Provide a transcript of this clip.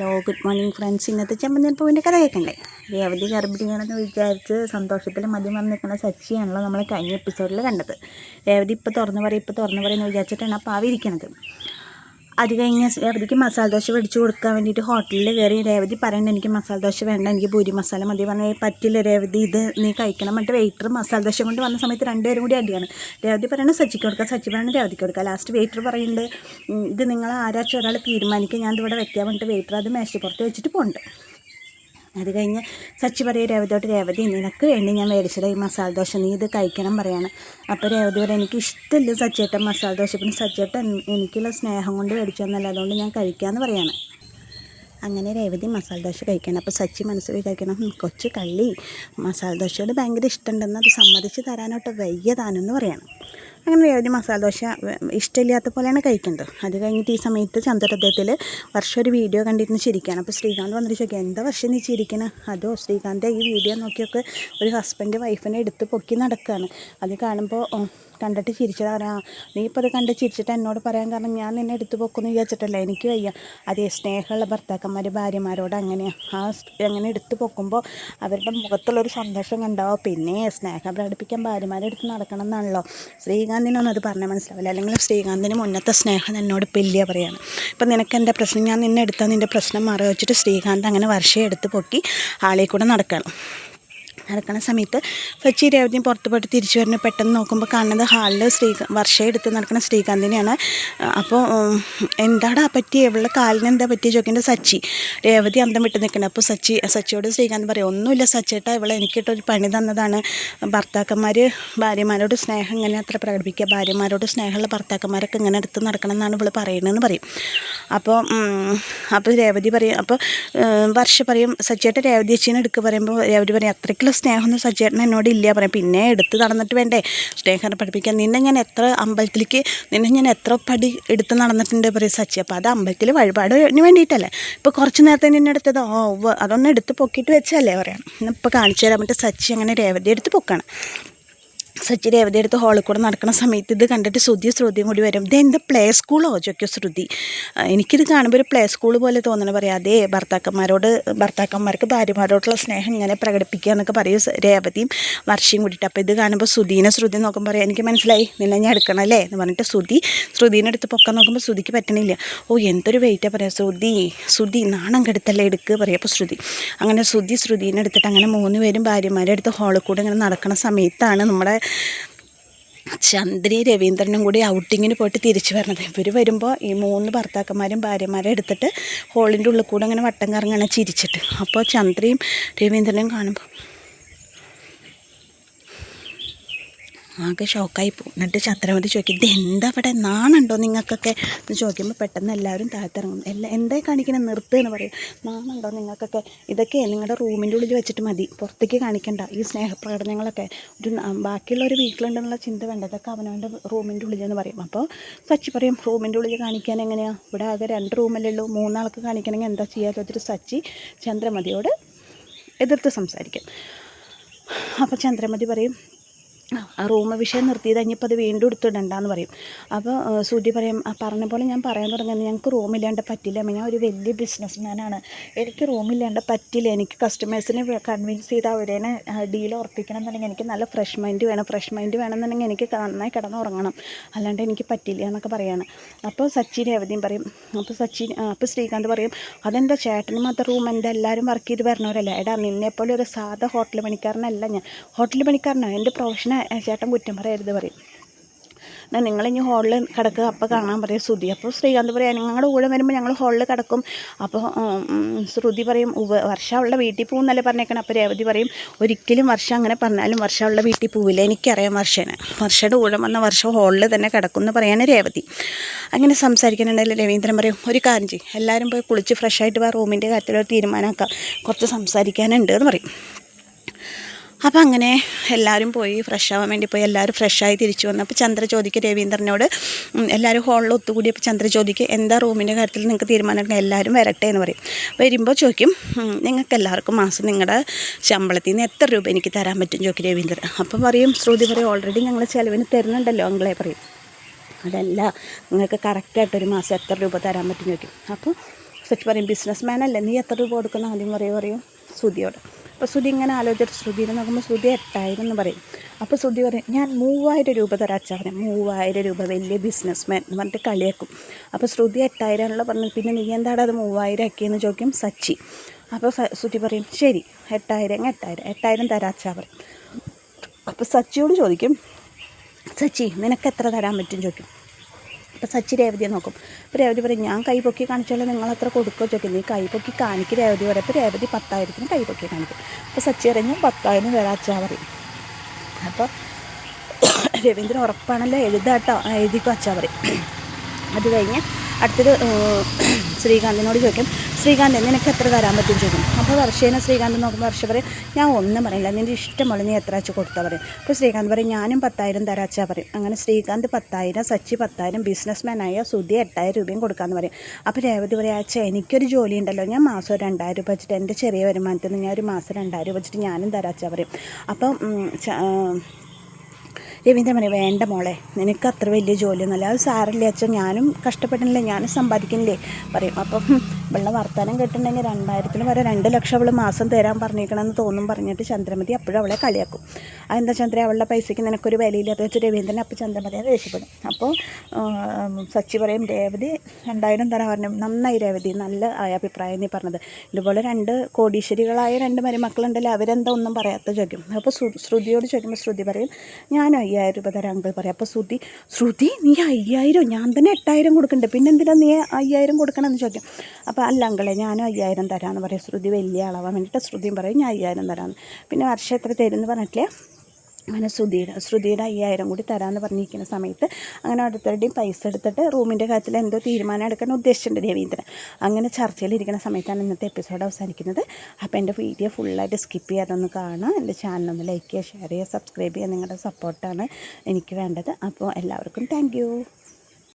Hello good morning friends. ഇന്നത്തെ ചെമ്പൻചെപ്പൂവിൻ്റെ കഥ കേൾക്കണ്ടേ? രേവതി ഗർഭിണിയാണെന്ന് വിചാരിച്ച് സന്തോഷത്തിൽ മദ്യം വന്ന് നിൽക്കുന്ന സച്ചിയാണല്ലോ നമ്മൾ കഴിഞ്ഞ എപ്പിസോഡിൽ കണ്ടത്. രേവതി ഇപ്പോൾ തുറന്നു പറയുമെന്ന് വിചാരിച്ചിട്ടാണ് ആ പാവി ഇരിക്കുന്നത്. അത് കഴിഞ്ഞ് രേവതിക്ക് മസാല ദോശ മേടിച്ച് കൊടുക്കാൻ വേണ്ടിയിട്ട് ഹോട്ടലിൽ കയറി. രേവതി പറയണ്ട എനിക്ക് മസാല ദോശ വേണ്ട, എനിക്ക് പൂരി മസാല മതി. പറഞ്ഞാൽ പറ്റില്ല രേവതി, ഇത് നീ കഴിക്കണം. മറ്റേ വെയിറ്റർ മസാല ദോശ കൊണ്ട് വന്ന സമയത്ത് രണ്ടുപേരും കൂടി അടിയാണ്. രേവതി പറയണത് സച്ചിക്ക് കൊടുക്കുക, സച്ചി പറയണത് രേവതിക്ക് കൊടുക്കുക. ലാസ്റ്റ് വെയിറ്റർ പറയുന്നുണ്ട് ഇത് നിങ്ങൾ ആരാച്ചും ഒരാൾ തീരുമാനിക്കുക, ഞാൻ ഇവിടെ വെക്കാൻ വേണ്ടിയിട്ട് വെയിറ്റർ അത് മേശപ്പുറത്ത് വെച്ചിട്ട് പോകുന്നുണ്ട്. അത് കഴിഞ്ഞ് സച്ചി പറയും രേവതിയോട്ട്, രേവതി നിനക്ക് വേണ്ടി ഞാൻ മേടിച്ചത് ഈ മസാല ദോശ, നീ ഇത് കഴിക്കണം പറയാണ്. അപ്പോൾ രേവതി പറയും എനിക്ക് ഇഷ്ടമില്ല സച്ചേട്ടൻ മസാല ദോശ, പിന്നെ സച്ചേട്ടൻ എനിക്കുള്ള സ്നേഹം കൊണ്ട് മേടിച്ചു തന്നല്ല, അതുകൊണ്ട് ഞാൻ കഴിക്കാമെന്ന് പറയാണ്. അങ്ങനെ രേവതി മസാല ദോശ കഴിക്കണം. അപ്പോൾ സച്ചി മനസ്സ് വിചാരിക്കണം കൊച്ചു കള്ളി മസാല ദോശയോട് ഭയങ്കര ഇഷ്ടമുണ്ടെന്ന് അത് സമ്മതിച്ച് തരാനോട്ട് വയ്യതാനെന്ന് പറയണം. അങ്ങനെ രേവതി മസാല ദോശ ഇഷ്ടമില്ലാത്ത പോലെയാണ് കഴിക്കുന്നത്. അത് കഴിഞ്ഞിട്ട് ഈ സമയത്ത് ചന്ദ്രോദയത്തിൽ വർഷം ഒരു വീഡിയോ കണ്ടിരുന്ന് ചിരിക്കുകയാണ്. അപ്പോൾ ശ്രീകാന്ത് വന്നിട്ട് ചോദിക്കുക എന്താ വർഷം നീ ചിരിക്കണം? അതോ ശ്രീകാന്ത് ഈ വീഡിയോ നോക്കിയൊക്കെ ഒരു ഹസ്ബൻഡ് വൈഫിനെ എടുത്ത് പൊക്കി നടക്കുകയാണ്. അത് കാണുമ്പോൾ കണ്ടിട്ട് ചിരിച്ചത് പറയാം, നീ ഇപ്പോൾ അത് കണ്ട് ചിരിച്ചിട്ട് എന്നോട് പറയാൻ കാരണം ഞാൻ നിന്നെ എടുത്ത് പൊക്കുമെന്ന് വിചാരിച്ചിട്ടല്ല, എനിക്ക് വയ്യ. അതേ സ്നേഹമുള്ള ഭർത്താക്കന്മാർ ഭാര്യമാരോട് അങ്ങനെ എടുത്ത് പൊക്കുമ്പോൾ അവരുടെ മുഖത്തുള്ളൊരു സന്തോഷം കണ്ടാവോ. പിന്നെ സ്നേഹം പ്രകടിപ്പിക്കാൻ ഭാര്യമാരെ എടുത്ത് നടക്കണം എന്നാണല്ലോ. ശ്രീകാന്തിനൊന്നും അത് പറഞ്ഞാൽ മനസ്സിലാവില്ല. അല്ലെങ്കിൽ ശ്രീകാന്തിന് മുന്നത്തെ സ്നേഹം എന്നോട് പെല്ലിയ പറയാണ്. ഇപ്പം നിനക്ക് എൻ്റെ പ്രശ്നം, ഞാൻ നിന്നെ എടുത്താൽ നിൻ്റെ പ്രശ്നം മാറി വെച്ചിട്ട് ശ്രീകാന്ത് അങ്ങനെ വർഷയെ എടുത്ത് പൊക്കി ആളെ കൂടെ നടക്കണം സമയത്ത് സച്ചി രേവതിയും പുറത്ത് പോയിട്ട് തിരിച്ചു വരുന്ന പെട്ടെന്ന് നോക്കുമ്പോൾ കാണുന്നത് ഹാളിൽ വർഷയെ എടുത്ത് നടക്കുന്ന ശ്രീകാന്തിനെയാണ്. അപ്പോൾ എന്താടാ പറ്റി, ഇവളുടെ കാലിന് എന്താ പറ്റി ചോദിക്കേണ്ടത് സച്ചി. രേവതി അന്തം വിട്ട് നിൽക്കുന്നത്. അപ്പോൾ സച്ചിയോട് ശ്രീകാന്ത് പറയും ഒന്നുമില്ല സച്ചേട്ടാ, ഇവളെ എനിക്കിട്ടൊരു പണി തന്നതാണ്. ഭർത്താക്കന്മാർ ഭാര്യമാരോട് സ്നേഹം ഇങ്ങനെ അത്ര പ്രകടിപ്പിക്കുക, ഭാര്യമാരോട് സ്നേഹമുള്ള ഭർത്താക്കന്മാരൊക്കെ ഇങ്ങനെ എടുത്ത് നടക്കണം എന്നാണ് ഇവൾ പറയുന്നതെന്ന് പറയും. അപ്പോൾ രേവതി പറയും, അപ്പോൾ വർഷ പറയും സച്ചേട്ടൻ രേവതി ചേച്ചീനെ എടുക്കുക പറയുമ്പോൾ രേവതി പറയും അത്രയ്ക്കുള്ള സ്നേഹമൊന്നും സച്ചേട്ടൻ എന്നോട് ഇല്ല പറയും. പിന്നെ എടുത്ത് നടന്നിട്ട് വേണ്ടേ സ്നേഹം പഠിപ്പിക്കാൻ, നിന്നെ ഞാൻ എത്ര പടി എടുത്ത് നടന്നിട്ടുണ്ട് പറയും സച്ചി. അപ്പോൾ അത് അമ്പലത്തിൽ വഴിപാടിന് വേണ്ടിയിട്ടല്ലേ, ഇപ്പോൾ കുറച്ച് നേരത്തെ നിന്നെ എടുത്തത് അതൊന്നും എടുത്ത് പൊക്കിയിട്ട് വെച്ചല്ലേ പറയാം. ഇപ്പോൾ കാണിച്ചു തരാൻ പറ്റും. സച്ചി അങ്ങനെ രേവതി എടുത്ത് പൊക്കാണ്. സച്ചി രേവതി എടുത്ത് ഹോളിൽ കൂടെ നടക്കുന്ന സമയത്ത് ഇത് കണ്ടിട്ട് ശ്രുതിയും കൂടി വരും. ഇത് എന്ത് പ്ലേ സ്കൂളോ ചോദിക്കും ശ്രുതി. എനിക്കിത് കാണുമ്പോൾ ഒരു പ്ലേ സ്കൂൾ പോലെ തോന്നണം പറയാം. അതേ ഭർത്താക്കന്മാർക്ക് ഭാര്യമാരോടുള്ള സ്നേഹം ഇങ്ങനെ പ്രകടിപ്പിക്കുക എന്നൊക്കെ പറയും രേവതിയും വർഷയും കൂടിയിട്ട്. അപ്പോൾ ഇത് കാണുമ്പോൾ ശ്രുതി നോക്കുമ്പോൾ പറയാം എനിക്ക് മനസ്സിലായി നിന്നെ ഞാൻ എടുക്കണം അല്ലേ എന്ന് പറഞ്ഞിട്ട് ശ്രുതിനെ എടുത്ത് പൊക്കാൻ നോക്കുമ്പോൾ ശ്രുതിക്ക് പറ്റണില്ല. എന്തൊരു വെയിറ്റാണ് പറയാം. ശ്രുതി നാണം കെടുത്തല്ലേ എടുക്കുക പറയാം. അപ്പോൾ അങ്ങനെ ശ്രുതിനെ എടുത്തിട്ട് അങ്ങനെ 3 പേരും ഭാര്യമാരെ എടുത്ത് ഹോളിൽ കൂടെ ഇങ്ങനെ നടക്കുന്ന സമയത്താണ് നമ്മുടെ ചന്ദ്രയും രവീന്ദ്രനും കൂടി ഔട്ടിങ്ങിന് പോയിട്ട് തിരിച്ചു വരണത്. ഇവർ വരുമ്പോൾ ഈ 3 ഭർത്താക്കന്മാരും ഭാര്യമാരെ എടുത്തിട്ട് ഹോളിൻ്റെ ഉള്ളിൽ കൂടെ അങ്ങനെ വട്ടം കറങ്ങാണ് ചിരിച്ചിട്ട്. അപ്പോൾ ചന്ദ്രയും രവീന്ദ്രനും കാണുമ്പോൾ ആകെ ഷോക്കായി പോകും. എന്നിട്ട് ചന്ദ്രമതി ചോദിക്കും ഇത് എന്താ അവിടെ നാണുണ്ടോ നിങ്ങൾക്കൊക്കെ എന്ന് ചോദിക്കുമ്പോൾ പെട്ടെന്ന് എല്ലാവരും താഴ്ത്തിറങ്ങും. എന്തായി കാണിക്കണം നിർത്തുക എന്ന് പറയും. നാണുണ്ടോ നിങ്ങൾക്കൊക്കെ, ഇതൊക്കെ നിങ്ങളുടെ റൂമിൻ്റെ ഉള്ളിൽ വെച്ചിട്ട് മതി, പുറത്തേക്ക് കാണിക്കണ്ട ഈ സ്നേഹപ്രകടനങ്ങളൊക്കെ. ബാക്കിയുള്ളൊരു വീട്ടിലുണ്ടെന്നുള്ള ചിന്ത വേണ്ട, ഇതൊക്കെ അവനവൻ്റെ റൂമിൻ്റെ ഉള്ളിലെന്ന് പറയും. അപ്പോൾ സച്ചി പറയും റൂമിൻ്റെ ഉള്ളിൽ കാണിക്കാൻ എങ്ങനെയാണ്, ഇവിടെ ആകെ 2 റൂമല്ലേ ഉള്ളൂ, 3 ആൾക്ക് കാണിക്കണമെങ്കിൽ എന്താ ചെയ്യുക ചോദിച്ചിട്ട് സച്ചി ചന്ദ്രമതിയോട് എതിർത്ത് സംസാരിക്കും. അപ്പോൾ ചന്ദ്രമതി പറയും ആ റൂം വിഷയം നിർത്തിയത് കഴിഞ്ഞപ്പോൾ അത് വീണ്ടും എടുത്തിടണ്ടെന്ന് പറയും. അപ്പോൾ ശ്രുതി പറയും പറഞ്ഞ പോലെ ഞാൻ പറയാൻ തുടങ്ങുന്നത് ഞങ്ങൾക്ക് റൂമില്ലാണ്ട് പറ്റില്ല, ഞാൻ ഒരു വലിയ ബിസിനസ്മാനാണ്, എനിക്ക് റൂമില്ലാണ്ട് പറ്റില്ല, എനിക്ക് കസ്റ്റമേഴ്സിനെ കൺവിൻസ് ചെയ്ത് അവരേനെ ഡീൽ ഉറപ്പിക്കണം എന്നുണ്ടെങ്കിൽ എനിക്ക് നല്ല ഫ്രഷ് മൈൻഡ് വേണമെന്നുണ്ടെങ്കിൽ എനിക്ക് നന്നായി കിടന്നുറങ്ങണം, അല്ലാണ്ട് എനിക്ക് പറ്റില്ല എന്നൊക്കെ പറയാണ്. അപ്പോൾ സച്ചി രേവതിയും പറയും. അപ്പോൾ ശ്രീകാന്ത് പറയും അതെന്താ ചേട്ടന് മാത്രം റൂം, എന്താ എല്ലാവരും വർക്ക് ചെയ്ത് വരണവരല്ലേ, എടാ നിന്നെപ്പോലെ ഒരു സാധാ ഹോട്ടൽ പണിക്കാരനല്ല ഞാൻ. ഹോട്ടൽ പണിക്കാരനാണ് എൻ്റെ പ്രൊഫഷനെ ചേട്ടൻ കുറ്റം പറയരുത് പറയും. എന്നാൽ നിങ്ങളിനി ഹോളിൽ കിടക്കുക, അപ്പോൾ കാണാൻ പറയും ശ്രുതി. അപ്പോൾ ശ്രീകാന്ത് പറയാം നിങ്ങളുടെ കൂടെ വരുമ്പോൾ ഞങ്ങൾ ഹോളിൽ കിടക്കും. അപ്പോൾ ശ്രുതി പറയും വർഷ അവളുടെ വീട്ടിൽ പോകുന്നല്ലേ പറഞ്ഞേക്കണം. അപ്പോൾ രേവതി പറയും ഒരിക്കലും വർഷ അങ്ങനെ പറഞ്ഞാലും വർഷ അവളുടെ വീട്ടിൽ പോവില്ല, എനിക്കറിയാം വർഷയുടെ കൂടെ വന്ന വർഷ ഹോളിൽ തന്നെ കിടക്കും എന്ന് പറയാണ് രേവതി. അങ്ങനെ സംസാരിക്കാനുണ്ടെങ്കിൽ രവീന്ദ്രൻ പറയും ഒരു കാര്യം ചെയ്യും, എല്ലാവരും പോയി കുളിച്ച് ഫ്രഷായിട്ട് റൂമിൻ്റെ കാര്യത്തിലൊരു തീരുമാനമാക്കാം, കുറച്ച് സംസാരിക്കാനുണ്ട് എന്ന് പറയും. അപ്പോൾ അങ്ങനെ എല്ലാവരും പോയി ഫ്രഷാവാൻ വേണ്ടി പോയി, എല്ലാവരും ഫ്രഷായി തിരിച്ചു വന്നു. അപ്പോൾ ചന്ദ്ര ചോദിക്കുക രവീന്ദ്രനോട്, എല്ലാവരും ഹോളിൽ ഒത്തുകൂടിയപ്പോൾ ചന്ദ്ര ചോദിക്കുക എന്താ റൂമിൻ്റെ കാര്യത്തിൽ നിങ്ങൾക്ക് തീരുമാനം, എല്ലാവരും വരട്ടെ എന്ന് പറയും. വരുമ്പോൾ ചോദിക്കും നിങ്ങൾക്ക് എല്ലാവർക്കും മാസം നിങ്ങളുടെ ശമ്പളത്തിൽ നിന്ന് എത്ര രൂപ എനിക്ക് തരാൻ പറ്റും ചോദിക്കും രവീന്ദ്രൻ. അപ്പം പറയും ശ്രുതി പറയും ഓൾറെഡി ഞങ്ങൾ ചിലവിന് തരുന്നുണ്ടല്ലോ അങ്ങളെ പറയും. അതല്ല നിങ്ങൾക്ക് കറക്റ്റായിട്ടൊരു മാസം എത്ര രൂപ തരാൻ പറ്റും ചോദിക്കും. അപ്പോൾ സച്ചി പറയും ബിസിനസ് മാൻ അല്ലേ, നീ എത്ര രൂപ കൊടുക്കുന്ന ആദ്യം പറയും ശ്രുതിയോട്. അപ്പോൾ ശ്രുതി ഇങ്ങനെ ആലോചിച്ചിട്ട് ശ്രുതിയിൽ നോക്കുമ്പോൾ ശ്രുതി 8000 എന്ന് പറയും. അപ്പോൾ ശ്രുതി പറയും ഞാൻ 3000 രൂപ തരാം അച്ഛാ. 3000 രൂപ വലിയ ബിസിനസ് മാൻ എന്ന് പറഞ്ഞിട്ട് കളിയാക്കും. അപ്പോൾ ശ്രുതി 8000 ആണല്ലോ പറഞ്ഞത്, പിന്നെ നീ എന്താടാ അത് 3000 ആക്കിയെന്ന് ചോദിക്കും സച്ചി. അപ്പോൾ ശ്രുതി പറയും ശരി 8000 തരാം അച്ഛാ പറയും. അപ്പോൾ സച്ചിയോട് ചോദിക്കും സച്ചി നിനക്ക് എത്ര തരാൻ പറ്റും ചോദിക്കും. അപ്പോൾ സച്ചി രേവതിയെ നോക്കും. അപ്പോൾ രേവതി പറയും ഞാൻ കൈ പൊക്കി കാണിച്ചാലും നിങ്ങളെത്ര കൊടുക്കുമോ ചോദിക്കും. നീ കൈ പൊക്കി കാണിക്കും രേവതി പറയും. അപ്പോൾ രേവതി 10,000 കൈ പൊക്കി കാണിക്കും. അപ്പോൾ സച്ചി അറിഞ്ഞ് 10,000 തരാം അച്ഛാ പറയും. അപ്പോൾ രവീന്ദ്രൻ ഉറപ്പാണല്ലോ എഴുതാട്ടോ, എഴുതിക്കോ അച്ഛാ പറയും. അത് കഴിഞ്ഞ് അടുത്തത് ശ്രീകാന്തിനോട് ചോദിക്കും ശ്രീകാന്ത് നിനക്ക് എത്ര തരാൻ പറ്റും ചോദിക്കും. അപ്പോൾ വർഷേനെ ശ്രീകാന്ത് നോക്കുമ്പോൾ വർഷ പറയും ഞാൻ ഒന്നും പറയില്ല, നിൻ്റെ ഇഷ്ടമുള്ള നീ എത്ര വെച്ച് കൊടുത്താൽ പറയും. അപ്പോൾ ശ്രീകാന്ത് പറയും ഞാനും 10,000 തരാം അച്ഛാ പറയും. അങ്ങനെ ശ്രീകാന്ത് 10,000, സച്ചി 10,000, ബിസിനസ് മാനായ സുധി 8,000 രൂപയും കൊടുക്കാമെന്ന് പറയും. അപ്പോൾ രേവതി പറയും അച്ഛാ എനിക്കൊരു ജോലി ഉണ്ടല്ലോ, ഞാൻ മാസം 2,000 രൂപ വെച്ചിട്ട് എൻ്റെ ചെറിയ വരുമാനത്തിൽ നിന്ന് ഞാൻ ഒരു മാസം 2,000 രൂപ വെച്ചിട്ട് ഞാനും തരാം അച്ഛാ പറയും. അപ്പം രവീന്ദ്രൻ പറയും വേണ്ട മോളെ നിനക്ക് അത്ര വലിയ ജോലിയൊന്നുമല്ല, അത് സാരല്ലേ അച്ഛൻ ഞാനും കഷ്ടപ്പെടണില്ലേ ഞാനും സമ്പാദിക്കണില്ലേ പറയും. അപ്പം വെള്ള വർത്തമാനം കേട്ടിട്ടുണ്ടെങ്കിൽ 2,000 വരെ 2 ലക്ഷം അവൾ മാസം തരാൻ പറഞ്ഞേക്കണമെന്ന് തോന്നും പറഞ്ഞിട്ട് ചന്ദ്രമതി അപ്പോഴും അവളെ കളിയാക്കും. അതെന്താ ചന്ദ്ര അവളുടെ പൈസയ്ക്ക് നിനക്കൊരു വിലയില്ലാത്ത വെച്ച് രവീന്ദ്രൻ അപ്പോൾ ചന്ദ്രമതിയെ ദേഷ്യപ്പെടും. അപ്പോൾ സച്ചി പറയും രേവതി 2,000 തരാൻ പറഞ്ഞു, നന്നായി രേവതി നല്ല അഭിപ്രായം നീ പറഞ്ഞത്. ഇതുപോലെ 2 കോടീശ്വരികളായ 2 മരുമക്കളുണ്ടല്ലോ അവരെന്താ ഒന്നും പറയാത്ത ചോദിക്കും. അപ്പോൾ ശ്രുതിയോട് ചോദിക്കുമ്പോൾ ശ്രുതി പറയും ഞാനും 5,000 രൂപ തരാം അങ്കിൾ പറയും. അപ്പോൾ ശ്രുതി നീ 5,000 ഞാൻ തന്നെ 8,000 കൊടുക്കണ്ടേ പിന്നെ എന്തിനാ നീ 5,000 കൊടുക്കണമെന്ന് ചോദിക്കും. അപ്പോൾ അല്ല അങ്കിളെ ഞാനും 5,000 തരാമെന്ന് പറയും. ശ്രുതി വലിയ അളവാൻ വേണ്ടിയിട്ട് ശ്രുതിയും പറയും ഞാൻ 5,000 തരാമെന്ന്. പിന്നെ വർഷം എത്ര തരുമെന്ന് പറഞ്ഞിട്ടില്ലേ, അങ്ങനെ ശ്രുതിയുടെ 5,000 കൂടി തരാമെന്ന് പറഞ്ഞിരിക്കുന്ന സമയത്ത് അങ്ങനെ അടുത്തരുടെയും പൈസ എടുത്തിട്ട് റൂമിൻ്റെ കാര്യത്തിൽ എന്തോ തീരുമാനം എടുക്കാൻ ഉദ്ദേശിച്ചിട്ടുണ്ട് രവീന്ദ്രൻ. അങ്ങനെ ചർച്ചയിലിരിക്കുന്ന സമയത്താണ് ഇന്നത്തെ എപ്പിസോഡ് അവസാനിക്കുന്നത്. അപ്പോൾ എൻ്റെ വീഡിയോ ഫുള്ളായിട്ട് സ്കിപ്പ് ചെയ്യാതൊന്ന് കാണാം. എൻ്റെ ചാനലൊന്ന് ലൈക്ക് ചെയ്യുക, ഷെയർ ചെയ്യുക, സബ്സ്ക്രൈബ് ചെയ്യുക. നിങ്ങളുടെ സപ്പോർട്ടാണ് എനിക്ക് വേണ്ടത്. അപ്പോൾ എല്ലാവർക്കും താങ്ക് യു.